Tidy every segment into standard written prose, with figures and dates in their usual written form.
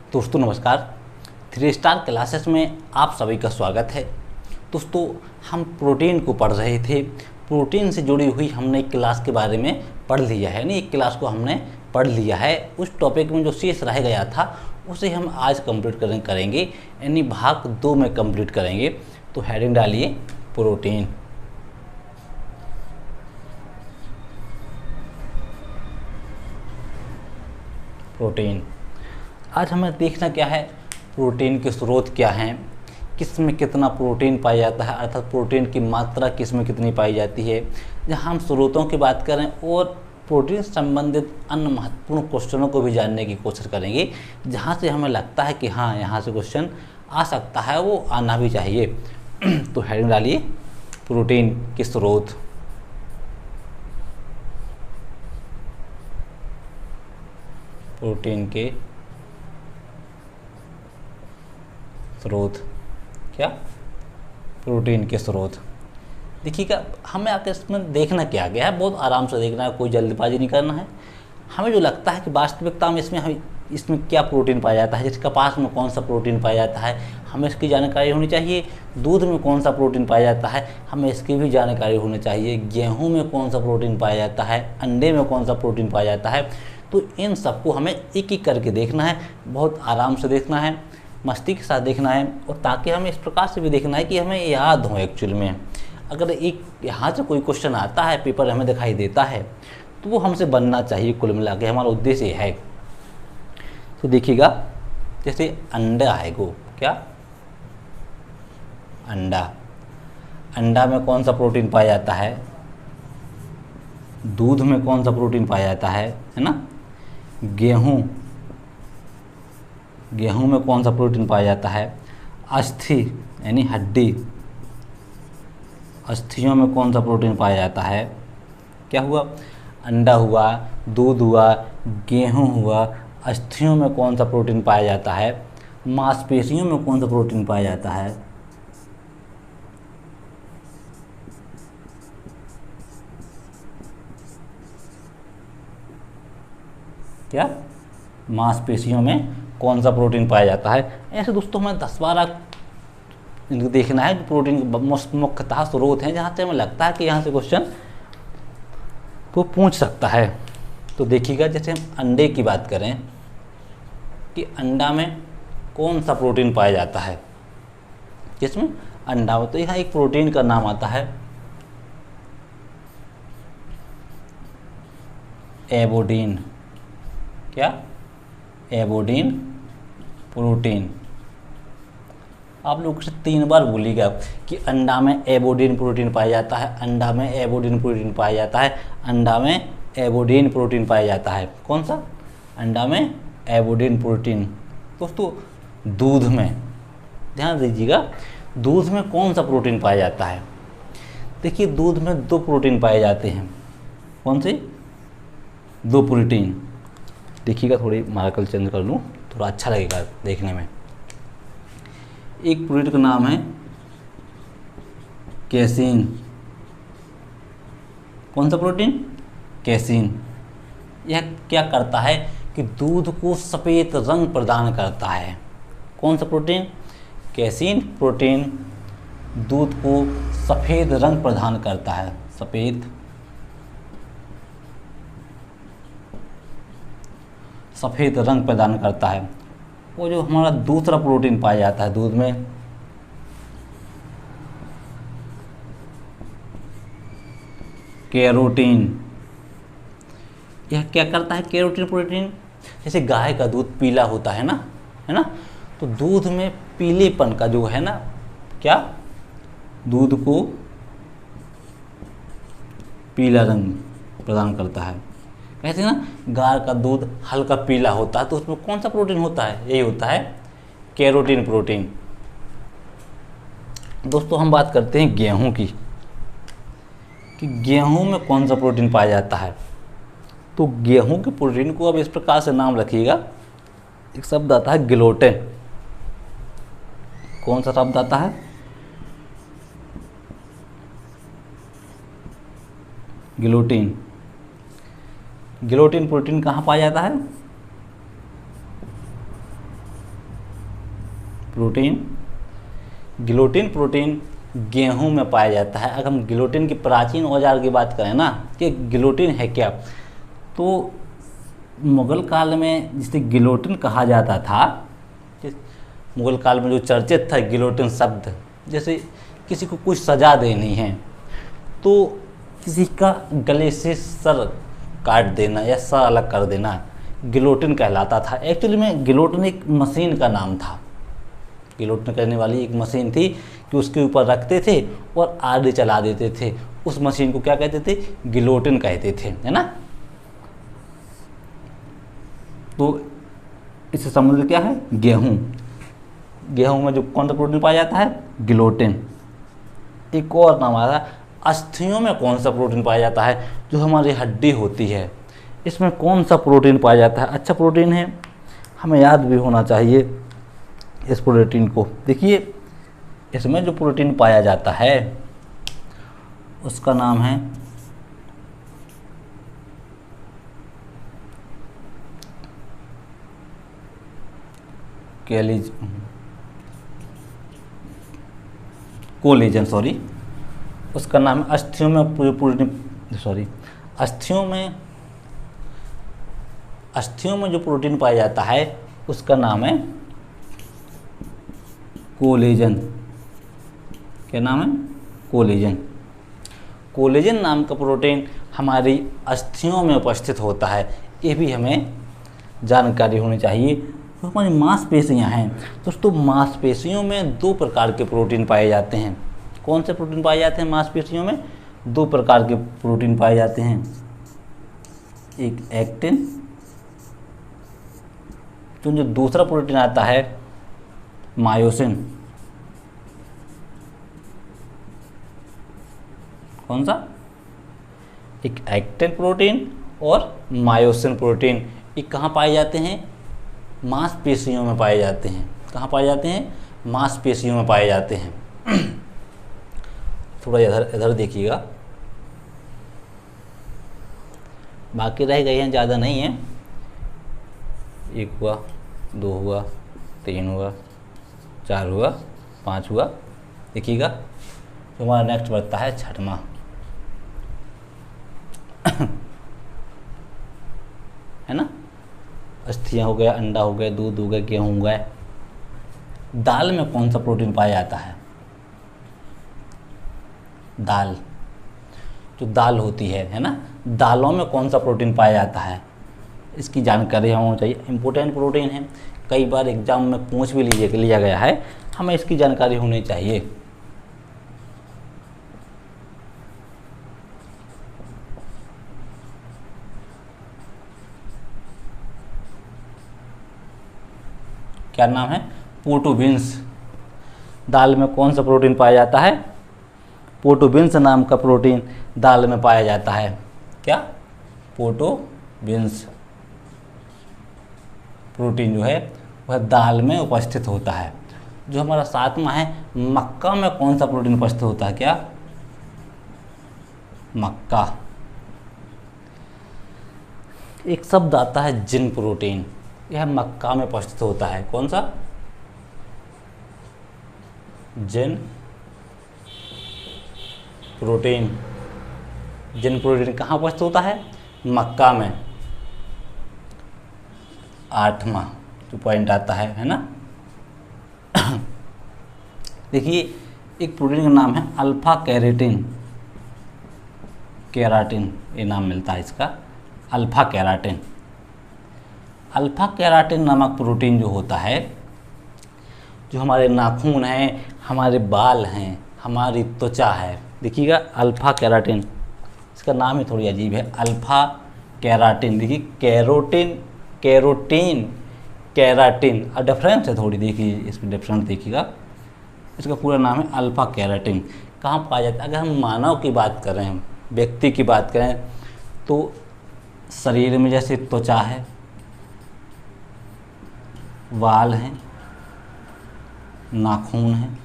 दोस्तों नमस्कार। 3 star classes में आप सभी का स्वागत है। दोस्तों हम प्रोटीन को पढ़ रहे थे। प्रोटीन से जुड़ी हुई हमने एक क्लास के बारे में पढ़ लिया है, यानी एक क्लास को हमने पढ़ लिया है। उस टॉपिक में जो शेष रह गया था उसे हम आज कंप्लीट करेंगे, यानी भाग 2 में कंप्लीट करेंगे। तो हेडिंग डालिए प्रोटीन। प्रोटीन आज हमें देखना क्या है, प्रोटीन के स्रोत क्या हैं, किस में कितना प्रोटीन पाया जाता है, अर्थात प्रोटीन की मात्रा किस में कितनी पाई जाती है। जहां हम स्रोतों की बात करें और प्रोटीन संबंधित अन्य महत्वपूर्ण क्वेश्चनों को भी जानने की कोशिश करेंगे, जहां से हमें लगता है कि हाँ यहाँ से क्वेश्चन आ सकता है, वो आना भी चाहिए। तो हेडिंग डालिए प्रोटीन के स्रोत। प्रोटीन के स्रोत क्या? प्रोटीन के स्रोत। देखिएगा, हमें आकर इसमें देखना क्या गया है, बहुत आराम से देखना है, कोई जल्दबाजी नहीं करना है। हमें जो लगता है कि वास्तविकता में इसमें क्या प्रोटीन पाया जाता है, जैसे कपास में कौन सा प्रोटीन पाया जाता है, हमें इसकी जानकारी होनी चाहिए। दूध में कौन सा प्रोटीन पाया जाता है, हमें इसकी भी जानकारी होनी चाहिए। गेहूं में कौन सा प्रोटीन पाया जाता है, अंडे में कौन सा प्रोटीन पाया जाता है। तो इन सबको हमें एक एक करके देखना है, बहुत आराम से देखना है, मस्ती के साथ देखना है, और ताकि हमें इस प्रकार से भी देखना है कि हमें याद हो। एक्चुअल में अगर एक यहाँ से कोई क्वेश्चन आता है, पेपर हमें दिखाई देता है, तो वो हमसे बनना चाहिए। कुल मिला के हमारा उद्देश्य है। तो देखिएगा, जैसे अंडा है, गो क्या अंडा, अंडा में कौन सा प्रोटीन पाया जाता है, दूध में कौन सा प्रोटीन पाया जाता है ना। गेहूं में कौन सा प्रोटीन पाया जाता है, अस्थि यानी हड्डी, अस्थियों में कौन सा प्रोटीन पाया जाता है। क्या हुआ, अंडा हुआ, दूध हुआ, गेहूं हुआ, अस्थियों में कौन सा प्रोटीन पाया जाता है, मांसपेशियों में कौन सा प्रोटीन पाया जाता है। क्या, मांसपेशियों में कौन सा प्रोटीन पाया जाता है। ऐसे दोस्तों हमें 10-12 इनको देखना है। प्रोटीन के मुख्यतः स्रोत हैं जहाँ से हमें लगता है कि यहाँ से क्वेश्चन वो पूछ सकता है। तो देखिएगा, जैसे हम अंडे की बात करें कि अंडा में कौन सा प्रोटीन पाया जाता है, जिसमें अंडा हो, तो यहाँ एक प्रोटीन का नाम आता है एबोडीन। क्या, एबोडीन प्रोटीन। आप लोग से 3 बार बोलिएगा कि अंडा में एबोडीन प्रोटीन पाया जाता है, अंडा में एबोडीन प्रोटीन पाया जाता है, अंडा में एबोडीन प्रोटीन पाया जाता है। कौन सा, अंडा में एबोडीन प्रोटीन। दोस्तों दूध में ध्यान दीजिएगा, दूध में कौन सा प्रोटीन पाया जाता है। देखिए, दूध में 2 प्रोटीन पाए जाते हैं। कौन से 2 प्रोटीन? देखिएगा, थोड़ी मार्कर चेंज कर लूँ, थोड़ा अच्छा लगेगा देखने में। एक प्रोटीन का नाम है कैसीन। कौन सा प्रोटीन, कैसीन। यह क्या करता है कि दूध को सफ़ेद रंग प्रदान करता है। कौन सा प्रोटीन, कैसीन प्रोटीन दूध को सफ़ेद रंग प्रदान करता है, सफ़ेद रंग प्रदान करता है। वो जो हमारा दूसरा प्रोटीन पाया जाता है दूध में, कैरोटीन। यह क्या करता है, कैरोटीन प्रोटीन। जैसे गाय का दूध पीला होता है ना, तो दूध में पीलेपन का जो है ना, क्या, दूध को पीला रंग प्रदान करता है। कहते हैं ना, गाय का दूध हल्का पीला होता है, तो उसमें कौन सा प्रोटीन होता है, यही होता है कैरोटीन प्रोटीन। दोस्तों हम बात करते हैं गेहूं की, कि गेहूं में कौन सा प्रोटीन पाया जाता है। तो गेहूं के प्रोटीन को अब इस प्रकार से नाम रखिएगा। एक शब्द आता है ग्लूटेन। कौन सा शब्द आता है, ग्लूटीन। ग्लूटीन प्रोटीन कहाँ पाया जाता है, प्रोटीन, गिलोटिन प्रोटीन गेहूं में पाया जाता है। अगर हम गिलोटिन की प्राचीन औजार की बात करें ना कि गिलोटिन है क्या, तो मुगल काल में जिसे गिलोटिन कहा जाता था, मुगल काल में जो चर्चित था गिलोटिन शब्द, जैसे किसी को कुछ सज़ा देनी है तो किसी का गले से सर काट देना या सर अलग कर देना गिलोटिन कहलाता था। एक्चुअली में गिलोटिन एक मशीन का नाम था, गिलोटिन करने वाली एक मशीन थी कि उसके ऊपर रखते थे और आगे चला देते थे। उस मशीन को क्या कहते थे? गिलोटिन कहते थे, है ना। तो इससे संबंधित क्या है? गेहूं। गेहूं में जो कौन सा प्रोटीन पाया जाता है? गिलोटिन। एक और नाम आ रहा है, अस्थियों में कौन सा प्रोटीन पाया जाता है? जो हमारी हड्डी होती है, इसमें कौन सा प्रोटीन पाया जाता है? अच्छा प्रोटीन है, हमें याद भी होना चाहिए इस प्रोटीन को। देखिए, इसमें जो प्रोटीन पाया जाता है उसका नाम है कोलेजन, सॉरी, उसका नाम है अस्थियों में प्रोटीन, अस्थियों में जो प्रोटीन पाया जाता है उसका नाम है कोलेजन। क्या नाम है? कोलेजन। कोलेजन नाम का प्रोटीन हमारी अस्थियों में उपस्थित होता है, ये भी हमें जानकारी होनी चाहिए। तो हमारी मांसपेशियां हैं दोस्तों, मांसपेशियों में दो प्रकार के प्रोटीन पाए जाते हैं। कौन से प्रोटीन पाए जाते हैं मांसपेशियों में? दो प्रकार के प्रोटीन पाए जाते हैं, एक एक्टिन, तो जो दूसरा प्रोटीन आता है मायोसिन। कौन सा? एक एक्टिन प्रोटीन और मायोसिन प्रोटीन। ये कहाँ पाए जाते हैं? मांसपेशियों में पाए जाते हैं। कहाँ पाए जाते हैं? मांसपेशियों में पाए जाते हैं। थोड़ा इधर इधर देखिएगा, बाकी रह गए हैं, ज़्यादा नहीं है। एक हुआ, दो हुआ, तीन हुआ, चार हुआ, पाँच हुआ। देखिएगा, तो हमारा नेक्स्ट बढ़ता है छठवां। है ना, अस्थियाँ हो गया, अंडा हो गया, दूध हो गया, गेहूँ हो गया। दाल में कौन सा प्रोटीन पाया जाता है? दाल, जो दाल होती है ना, दालों में कौन सा प्रोटीन पाया जाता है? इसकी जानकारी हमें होनी चाहिए। इम्पोर्टेंट प्रोटीन है, कई बार एग्जाम में पूछ भी लिया गया है, हमें इसकी जानकारी होनी चाहिए। क्या नाम है? प्रोटोबिन्स। दाल में कौन सा प्रोटीन पाया जाता है? प्रोटोबिन्स नाम का प्रोटीन दाल में पाया जाता है। क्या? प्रोटोबिन्स प्रोटीन जो है वह दाल में उपस्थित होता है। जो हमारा सातवां है, मक्का में कौन सा प्रोटीन उपस्थित होता है? क्या? मक्का। एक शब्द आता है जिन प्रोटीन, यह मक्का में उपस्थित होता है। कौन सा? जिन प्रोटीन। जिन प्रोटीन कहाँ उपस्थित होता है? मक्का में। आठवां जो पॉइंट आता है ना, देखिए, एक प्रोटीन का नाम है अल्फा कैरेटिन। केराटिन ये नाम मिलता है इसका, अल्फा केराटिन। अल्फा केराटिन नामक प्रोटीन जो होता है, जो हमारे नाखून हैं, हमारे बाल हैं, हमारी त्वचा है, देखिएगा अल्फा केराटिन, इसका नाम ही थोड़ी अजीब है, अल्फा केराटिन। देखिए कैरोटिन, कैरोटीन, केराटिन, अब डिफरेंस है थोड़ी, देखिए इसमें डिफरेंस देखिएगा। इसका पूरा नाम है अल्फा केराटिन। कहाँ पाया जाता है? अगर हम मानव की बात करें, व्यक्ति की बात करें, तो शरीर में जैसे त्वचा है, बाल हैं, नाखून हैं,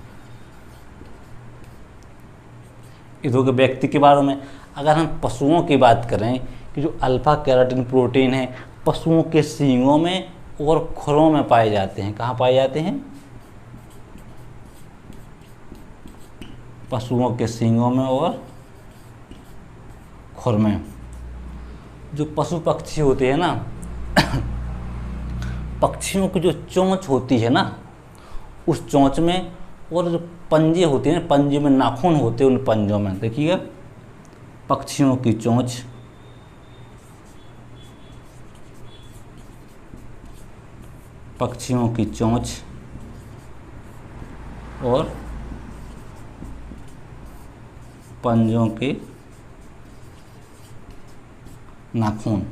इधर के व्यक्ति के बारे में। अगर हम पशुओं की बात करें कि जो अल्फा केराटिन प्रोटीन है पशुओं के सींगों में और खुरों में पाए जाते हैं। कहाँ पाए जाते हैं? पशुओं के सींगों में और खुर में। जो पशु पक्षी होते हैं ना पक्षियों की जो चोंच होती है ना, उस चोंच में, और जो पंजे होते हैं, पंजे में नाखून होते हैं, उन पंजों में देखिएगा, पक्षियों की चोंच, पक्षियों की चोंच और पंजों के नाखून।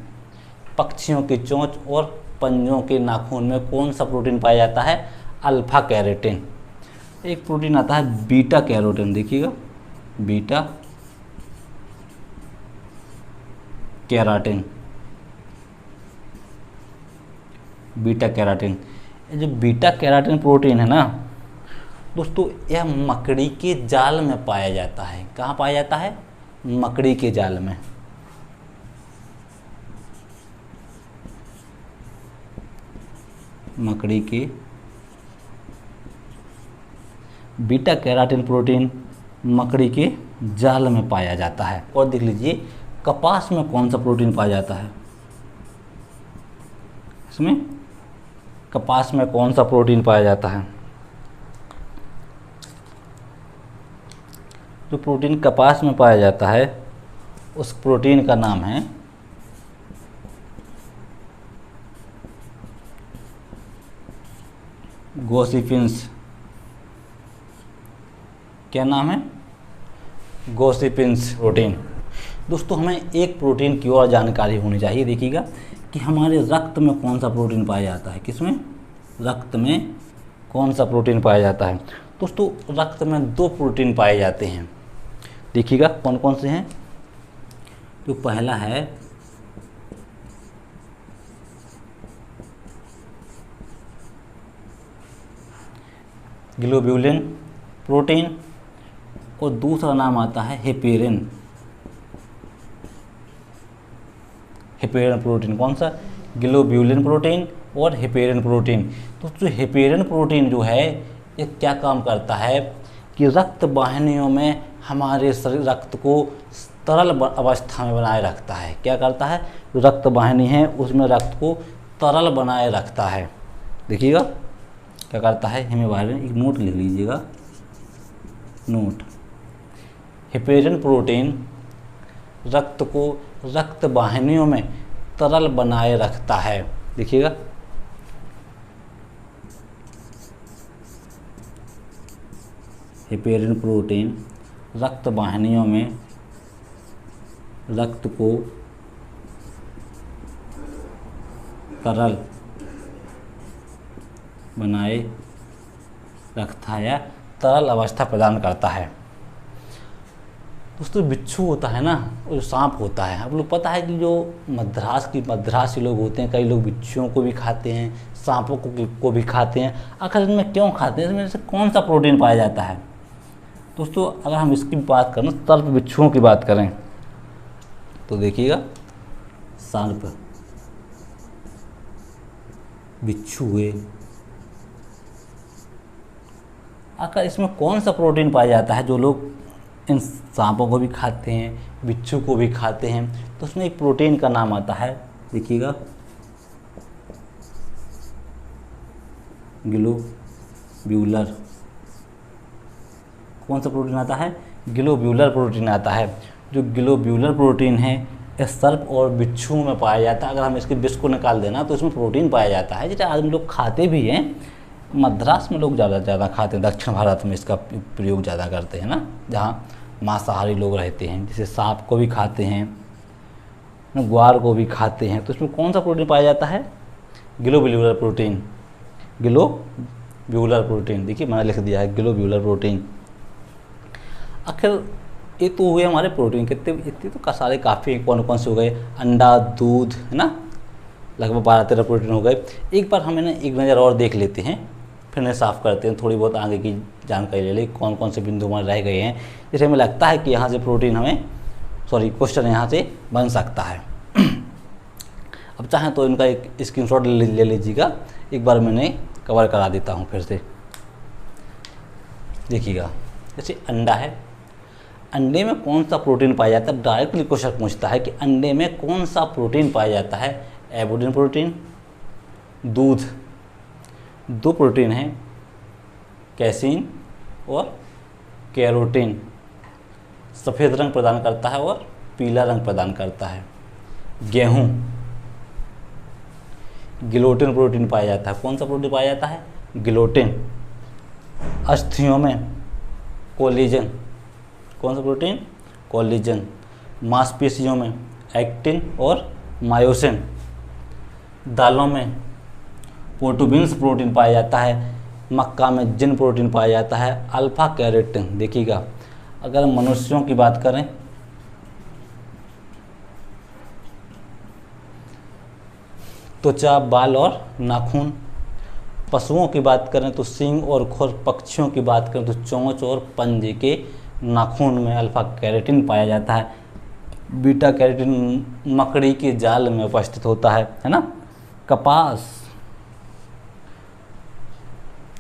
पक्षियों की चोंच और पंजों के नाखून में कौन सा प्रोटीन पाया जाता है? Alpha carotene. एक प्रोटीन आता है बीटा कैरोटीन, देखिएगा, बीटा कैराटिन, बीटा कैराटिन। ये जो बीटा कैराटिन प्रोटीन है ना दोस्तों, यह मकड़ी के जाल में पाया जाता है। कहाँ पाया जाता है? मकड़ी के जाल में। मकड़ी के बीटा कैराटिन प्रोटीन मकड़ी के जाल में पाया जाता है। और देख लीजिए, कपास में कौन सा प्रोटीन पाया जाता है? इसमें कपास में कौन सा प्रोटीन पाया जाता है? जो प्रोटीन कपास में पाया जाता है उस प्रोटीन का नाम है गोसिपिन्स। क्या नाम है? गोसिपिन्स प्रोटीन। दोस्तों, हमें एक प्रोटीन की और जानकारी होनी चाहिए। देखिएगा कि हमारे रक्त में कौन सा प्रोटीन पाया जाता है। किसमें? रक्त में कौन सा प्रोटीन पाया जाता है? दोस्तों, रक्त में दो प्रोटीन पाए जाते हैं। देखिएगा कौन कौन से हैं। जो पहला है ग्लोब्यूलिन प्रोटीन और दूसरा नाम आता है हेपेरिन। Heparin protein. कौन सा? ग्लोब्यूलिन प्रोटीन और हेपेरिन प्रोटीन। तो जो हेपेरिन प्रोटीन जो है ये क्या काम करता है कि रक्त वाहिनियों में हमारे शरीर रक्त को तरल अवस्था में बनाए रखता है। क्या करता है? जो रक्त वाहिनी है उसमें रक्त को तरल बनाए रखता है। देखिएगा क्या करता है। हमें बारे में एक नोट लिख लीजिएगा, नोट। हेपेरिन प्रोटीन रक्त को रक्त वाहिनियों में तरल बनाए रखता है। देखिएगा, हेपेरिन प्रोटीन रक्त वाहिनियों में रक्त को तरल बनाए रखता है या तरल अवस्था प्रदान करता है। दोस्तों, बिच्छू होता है ना, और जो सांप होता है, आप लोग पता है कि जो मद्रासी लोग होते हैं, कई लोग बिच्छुओं को भी खाते हैं, सांपों को भी खाते हैं। आखिर इनमें क्यों खाते हैं? इसमें से कौन सा प्रोटीन पाया जाता है? दोस्तों, अगर हम इसकी बात करें, सर्प बिच्छुओं की बात करें, तो देखिएगा, सर्प बिच्छू हुए, आखिर इसमें कौन सा प्रोटीन पाया जाता है? जो लोग इन सांपों को भी खाते हैं, बिच्छू को भी खाते हैं, तो उसमें एक प्रोटीन का नाम आता है। देखिएगा, ग्लोब्यूलर। कौन सा प्रोटीन आता है? ग्लोब्यूलर प्रोटीन आता है। जो ग्लोब्यूलर प्रोटीन है इस सर्प और बिच्छू में पाया जाता है। अगर हम इसके विष को निकाल देना तो इसमें प्रोटीन पाया जाता है, जिसे आदमी लोग खाते भी हैं। मद्रास में लोग ज़्यादा खाते हैं, दक्षिण भारत में इसका प्रयोग ज़्यादा करते हैं ना, जहाँ मांसाहारी लोग रहते हैं। जैसे सांप को भी खाते हैं, ग्वार को भी खाते हैं। तो इसमें कौन सा प्रोटीन पाया जाता है? Globular protein. ग्लोब्यूलर प्रोटीन, देखिए मैंने लिख दिया है ग्लोब्यूलर प्रोटीन। आखिर ये तो हुए हमारे प्रोटीन। कितने इतने तो सारे काफ़ी हैं। कौन कौन से हो गए? अंडा, दूध, है ना, लगभग 12-13 प्रोटीन हो गए। एक बार हम इन्हें एक नज़र और देख लेते हैं, फिर इन्हें साफ़ करते हैं, थोड़ी बहुत आगे की जानकारी ले लें कौन कौन से बिंदु हमारे रह गए हैं, जैसे हमें लगता है कि यहाँ से प्रोटीन क्वेश्चन यहाँ से बन सकता है। अब चाहें तो इनका एक स्क्रीनशॉट ले लीजिएगा। एक बार मैंने कवर करा देता हूँ फिर से। देखिएगा, जैसे अंडा है, अंडे में कौन सा प्रोटीन पाया जाता है, डायरेक्टली क्वेश्चन पूछता है कि अंडे में कौन सा प्रोटीन पाया जाता है। एबोडिन प्रोटीन, दूध, दो प्रोटीन हैं, कैसीन और कैरोटीन, सफ़ेद रंग प्रदान करता है और पीला रंग प्रदान करता है। गेहूँ, गिलोटिन प्रोटीन पाया जाता है। कौन सा प्रोटीन पाया जाता है, गिलोटिन। अस्थियों में कोलेजन, कौन सा प्रोटीन, कोलेजन। मांसपेशियों में एक्टिन और मायोसिन। दालों में प्रोटोबिन्स प्रोटीन पाया जाता है। मक्का में जिन प्रोटीन पाया जाता है, अल्फा कैरोटीन। देखिएगा, अगर मनुष्यों की बात करें त्वचा, बाल और नाखून। पशुओं की बात करें तो सींग और खुर। पक्षियों की बात करें तो चोंच और पंजे के नाखून में अल्फा कैरोटीन पाया जाता है। बीटा कैरोटीन मकड़ी के जाल में उपस्थित होता है ना। कपास,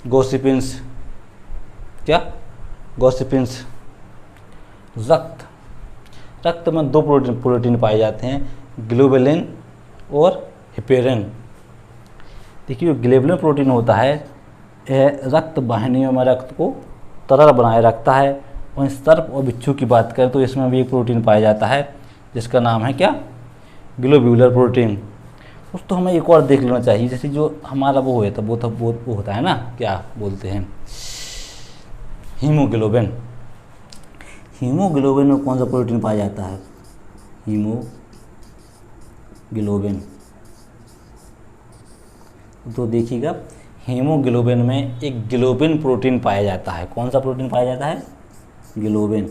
गोसिपिन्स, क्या, गोसिपिन्स। रक्त में दो प्रोटीन पाए जाते हैं, ग्लोबुलिन और हिपेरिन। देखिए, ग्लोबुलिन प्रोटीन होता है, यह रक्त वाहिनियों में रक्त को तरल बनाए रखता है। वहीं सर्प और बिच्छू की बात करें तो इसमें भी एक प्रोटीन पाया जाता है जिसका नाम है क्या, ग्लोब्यूलर प्रोटीन। दोस्तों हमें एक और देख लेना चाहिए, जैसे जो हमारा वो होता है ना, क्या बोलते हैं, हीमोग्लोबिन। हीमोग्लोबिन में कौन सा प्रोटीन पाया जाता है, हीमोग्लोबिन। तो देखिएगा, हीमोग्लोबिन में एक ग्लोबिन प्रोटीन पाया जाता है। कौन सा प्रोटीन पाया जाता है, ग्लोबिन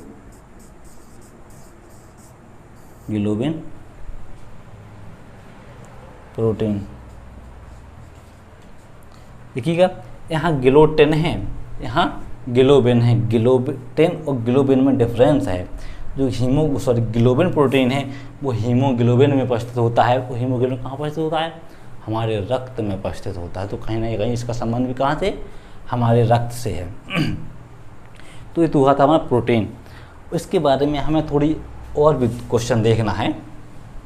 प्रोटीन। देखिएगा, यहाँ ग्लोटिन है, यहाँ ग्लोबिन है। ग्लोटिन और ग्लोबिन में डिफरेंस है। जो ग्लोबिन प्रोटीन है वो हीमोग्लोबिन में उपस्थित होता है। वो हीमोग्लोबिन कहाँ उपस्थित होता है, हमारे रक्त में उपस्थित होता है। तो कहीं ना कहीं इसका संबंध भी कहाँ से, हमारे रक्त से है। तो ये तो हुआ था हमारा प्रोटीन। इसके बारे में हमें थोड़ी और भी क्वेश्चन देखना है।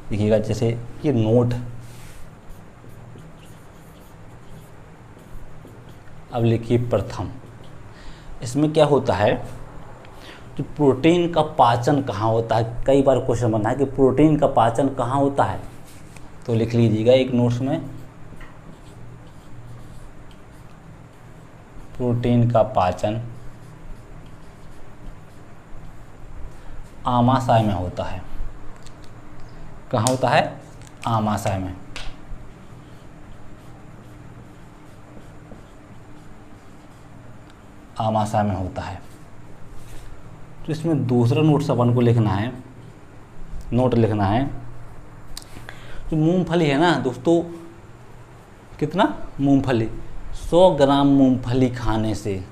देखिएगा, जैसे ये नोट, अब लिखिए प्रथम। इसमें क्या होता है कि प्रोटीन का पाचन कहाँ होता है। कई बार क्वेश्चन बना है कि प्रोटीन का पाचन कहाँ होता है, तो लिख लीजिएगा एक नोट्स में, प्रोटीन का पाचन आमाशय में होता है। कहाँ होता है, आमाशय में। आमाशय में होता है। तो इसमें दूसरा नोट अपन को लिखना है, नोट लिखना है, जो मूंगफली है ना दोस्तों, कितना, मूंगफली 100 ग्राम मूंगफली खाने से,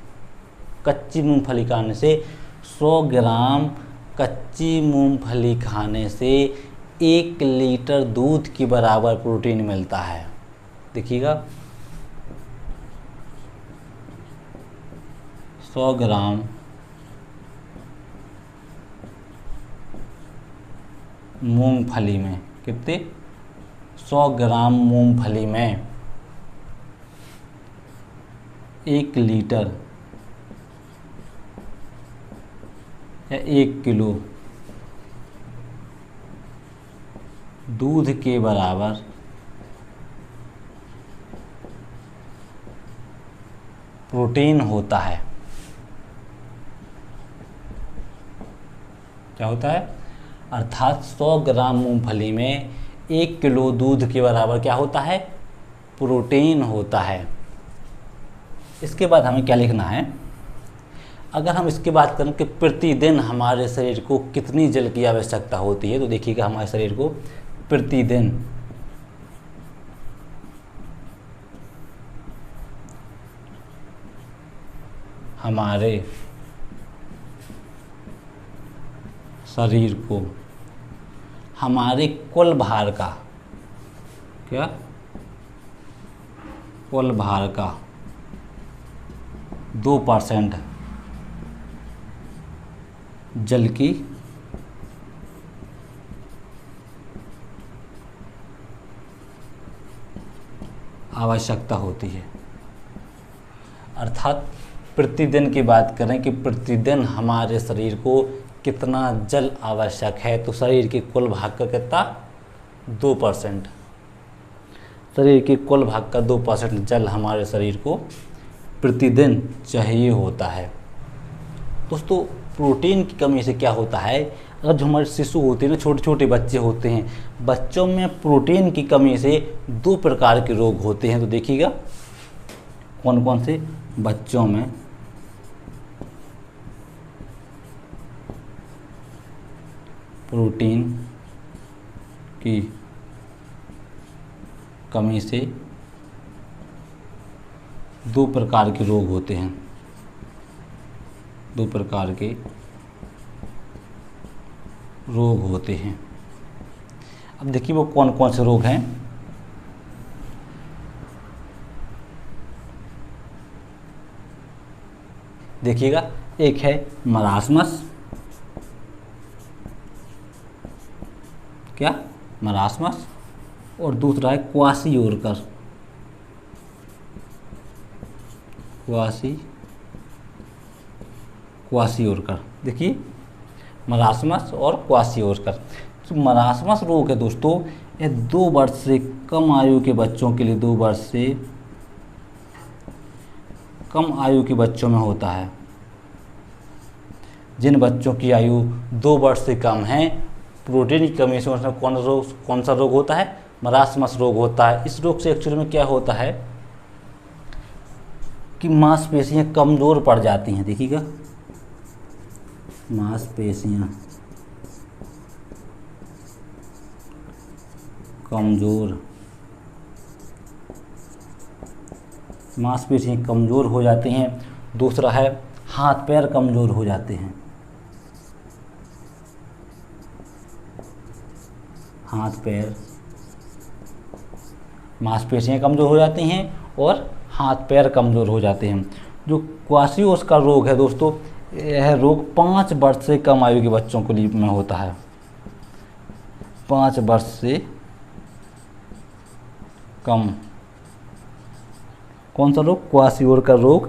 कच्ची मूंगफली खाने से 100 ग्राम कच्ची मूंगफली खाने से 1 लीटर दूध के बराबर प्रोटीन मिलता है। देखिएगा, 100 ग्राम मूंगफली में कितने, 100 ग्राम मूंगफली में 1 लीटर या 1 किलो दूध के बराबर प्रोटीन होता है। क्या होता है, अर्थात 100 ग्राम मूंगफली में 1 किलो दूध के बराबर क्या होता है, प्रोटीन होता है। इसके बाद हमें क्या लिखना है, अगर हम इसकी बात करें कि प्रतिदिन हमारे शरीर को कितनी जल की आवश्यकता होती है, तो देखिएगा हमारे शरीर को प्रतिदिन हमारे शरीर को हमारे कुल भार का, क्या, कुल भार का 2% जल की आवश्यकता होती है। अर्थात प्रतिदिन की बात करें कि प्रतिदिन हमारे शरीर को कितना जल आवश्यक है, तो शरीर के कुल भाग का कितना 2%, शरीर के कुल भाग का 2% जल हमारे शरीर को प्रतिदिन चाहिए होता है। दोस्तों प्रोटीन की कमी से क्या होता है, अगर जो हमारे शिशु होते हैं ना, छोटे छोटे बच्चे होते हैं, बच्चों में प्रोटीन की कमी से 2 प्रकार के रोग होते हैं। तो देखिएगा कौन कौन से, बच्चों में प्रोटीन की कमी से 2 प्रकार के रोग होते हैं, 2 प्रकार के रोग होते हैं। अब देखिए वो कौन कौन से रोग हैं। देखिएगा, एक है मरासमस, क्या मरासमस, और दूसरा है क्वाशियोरकर, क्वाशियोरकर। देखिए मरासमस और क्वाशियोरकर। तो मरासमस रोग है दोस्तों, ये 2 वर्ष से कम आयु के बच्चों के लिए, 2 वर्ष से कम आयु के बच्चों में होता है। जिन बच्चों की आयु 2 वर्ष से कम है, प्रोटीन की कमी से उसमें कौन सा रोग होता है, मरासमस रोग होता है। इस रोग से एक्चुअली में क्या होता है कि मांसपेशियां कमज़ोर पड़ जाती हैं। देखिएगा, मांसपेशियां कमज़ोर हो जाती हैं। दूसरा है हाथ पैर कमज़ोर हो जाते हैं, हाथ पैर, मांसपेशियां कमज़ोर हो जाती हैं और हाथ पैर कमज़ोर हो जाते हैं। जो क्वाशियोरकर का रोग है दोस्तों, यह रोग 5 वर्ष से कम आयु के बच्चों के लिए में होता है, 5 वर्ष से कम। कौन सा रोग, क्वाशियोरकर रोग।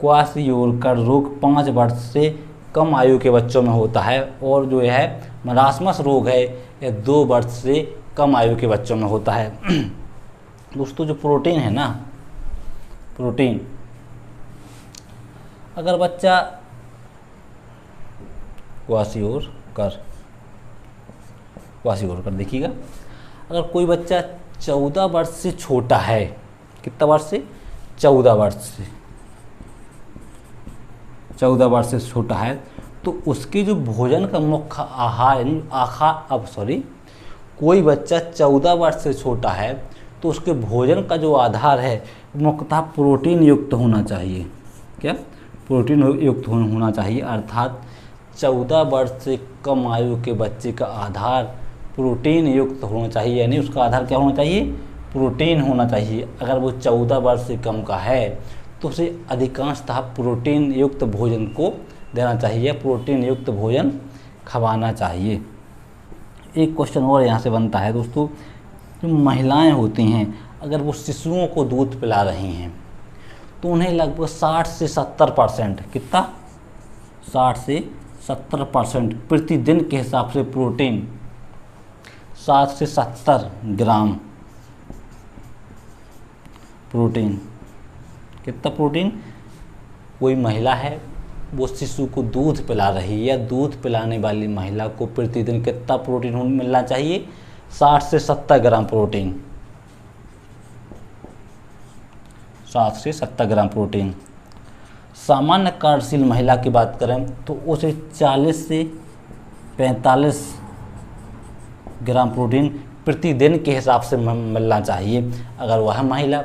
क्वाशियोरकर रोग 5 वर्ष से कम आयु के बच्चों में होता है। और जो है मरासमस रोग है, यह 2 वर्ष से कम आयु के बच्चों में होता है। दोस्तों जो प्रोटीन है ना, प्रोटीन, अगर बच्चा क्वाशियोरकर देखिएगा, अगर कोई बच्चा 14 वर्ष से छोटा है, कितना वर्ष से, 14 वर्ष से, 14 वर्ष से छोटा है, तो उसके जो भोजन का मुख्य आहार कोई बच्चा 14 वर्ष से छोटा है तो उसके भोजन का जो आधार है मुख्यतः प्रोटीन युक्त होना चाहिए। क्या, प्रोटीन युक्त होना चाहिए। अर्थात 14 वर्ष से कम आयु के बच्चे का आधार प्रोटीन युक्त होना चाहिए, यानी उसका आधार क्या होना चाहिए, प्रोटीन होना चाहिए। अगर वो 14 वर्ष से कम का है तो उसे अधिकांशतः प्रोटीन युक्त भोजन को देना चाहिए, प्रोटीन युक्त भोजन खवाना चाहिए। एक क्वेश्चन और यहाँ से बनता है दोस्तों, जो महिलाएं होती हैं अगर वो शिशुओं को दूध पिला रही हैं तो उन्हें लगभग 60 से 70%, कितना, 60 से 70% प्रतिदिन के हिसाब से प्रोटीन, 60 से 70 ग्राम प्रोटीन, कितना प्रोटीन, कोई महिला है वो शिशु को दूध पिला रही है या दूध पिलाने वाली महिला को प्रतिदिन कितना प्रोटीन मिलना चाहिए, 60 से 70 ग्राम प्रोटीन, 60 से 70 ग्राम प्रोटीन। सामान्य कार्यशील महिला की बात करें तो उसे 40 से 45 ग्राम प्रोटीन प्रतिदिन के हिसाब से मिलना चाहिए। अगर वह महिला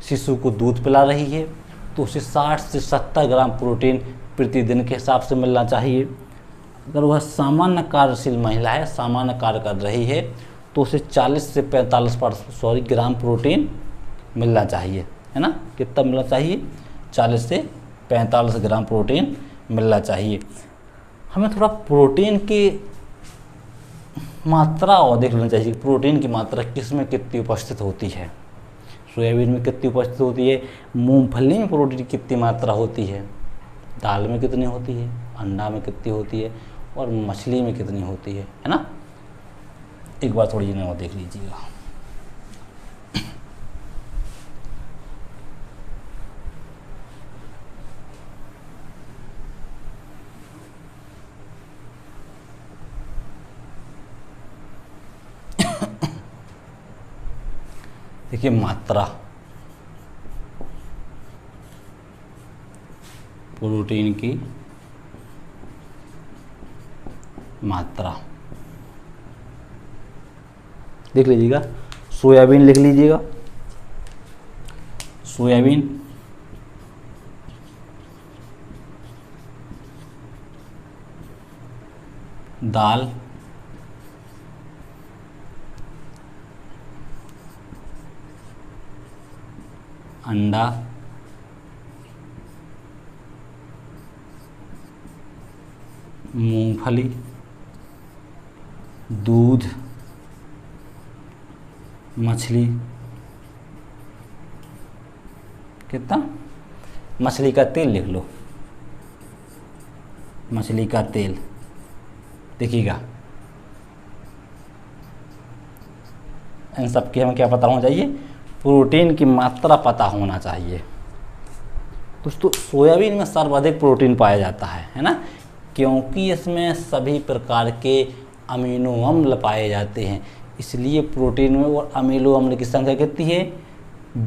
शिशु को दूध पिला रही है तो उसे 60 से 70 ग्राम प्रोटीन प्रतिदिन के हिसाब से मिलना चाहिए। अगर वह सामान्य कार्यशील महिला है, सामान्य कार्य कर रही है, तो उसे 40 से 45 ग्राम प्रोटीन मिलना चाहिए, है ना। कितना मिलना चाहिए, 40 से 45 ग्राम प्रोटीन मिलना चाहिए। हमें थोड़ा प्रोटीन की मात्रा और देख लेना चाहिए। प्रोटीन की मात्रा किस में कितनी उपस्थित होती है। सोयाबीन में कितनी उपस्थित होती है, मूंगफली में प्रोटीन की कितनी मात्रा होती है, दाल में कितनी होती है, अंडा में कितनी होती है और मछली में कितनी होती है ना। एक बार थोड़ी जिन्हें और देख लीजिएगा। देखिए मात्रा, प्रोटीन की मात्रा देख लीजिएगा। सोयाबीन लिख लीजिएगा, सोयाबीन दाल, अंडा, मूंगफली, दूध, मछली, कितना, मछली का तेल लिख लो, मछली का तेल। देखिएगा इन सब की हमें क्या पता होना चाहिए, प्रोटीन की मात्रा पता होना चाहिए। दोस्तों सोयाबीन में सर्वाधिक प्रोटीन पाया जाता है ना, क्योंकि इसमें सभी प्रकार के अमीनो अम्ल पाए जाते हैं, इसलिए प्रोटीन में और अमीनो अम्ल की संख्या कितनी है,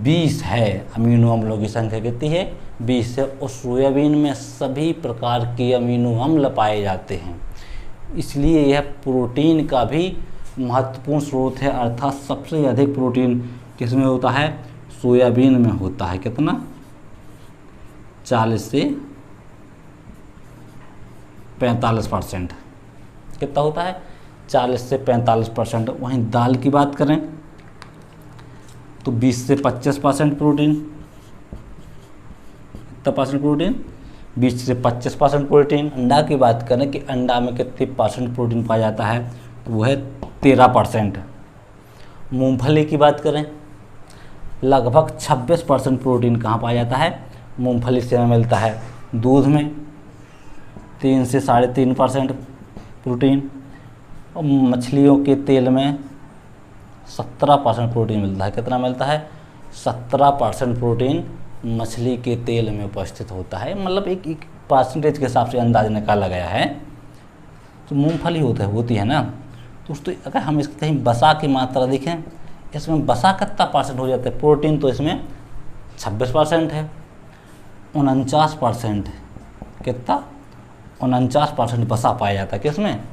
20 है। अमीनो अम्लों की संख्या कितनी है, 20 है। और सोयाबीन में सभी प्रकार के अमीनो अम्ल पाए जाते हैं, इसलिए यह प्रोटीन का भी महत्वपूर्ण स्रोत है। अर्थात सबसे अधिक प्रोटीन किसमें होता है, सोयाबीन में होता है। कितना, 40 से 45%। कितना होता है, 40 से 45%। वहीं दाल की बात करें तो 20 से 25% प्रोटीन। कितना परसेंट प्रोटीन, 20 से 25% प्रोटीन। अंडा की बात करें कि अंडा में कितने परसेंट प्रोटीन पाया जाता है, तो वो है 13%। मूंगफली की बात करें लगभग 26% प्रोटीन कहाँ पाया जाता है, मूंगफली से हमें मिलता है। दूध में 3 से 3.5% प्रोटीन और मछलियों के तेल में 17% प्रोटीन मिलता है। कितना मिलता है, 17% प्रोटीन मछली के तेल में उपस्थित होता है। मतलब एक परसेंटेज के हिसाब से अंदाज निकाला गया है। तो मूंगफली होती है ना दोस्तों। अगर हम इसकी कहीं वसा की मात्रा देखें, इसमें वसा कितना परसेंट हो जाता है, प्रोटीन तो इसमें 26% है। 49% कितना, 49% वसा पाया जाता है किसमें,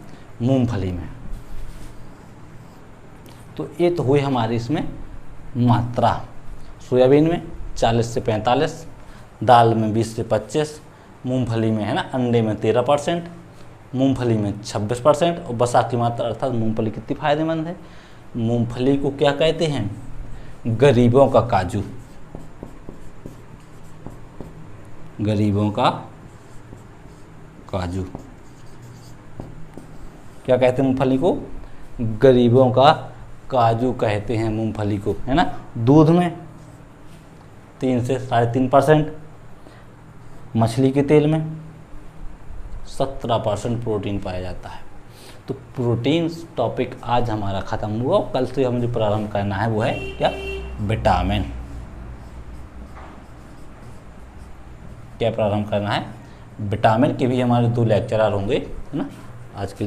मूंगफली में। तो ये तो हुई हमारी इसमें मात्रा। सोयाबीन में 40 से 45, दाल में 20 से 25, मूंगफली में है ना, अंडे में 13%, मूंगफली में 26% और वसा की मात्रा। अर्थात मूंगफली कितनी फायदेमंद है। मूंगफली को क्या कहते हैं, गरीबों का काजू। गरीबों का काजू क्या कहते हैं मूंगफली को, गरीबों का काजू कहते हैं मूंगफली को, है ना। दूध में 3 से 3.5%, मछली के तेल में 17% प्रोटीन पाया जाता है। तो प्रोटीन टॉपिक आज हमारा ख़त्म हुआ। कल से हमें जो प्रारंभ करना है वो है क्या, विटामिन। क्या प्रारंभ करना है, विटामिन के भी हमारे 2 लेक्चरर होंगे, है ना। आज के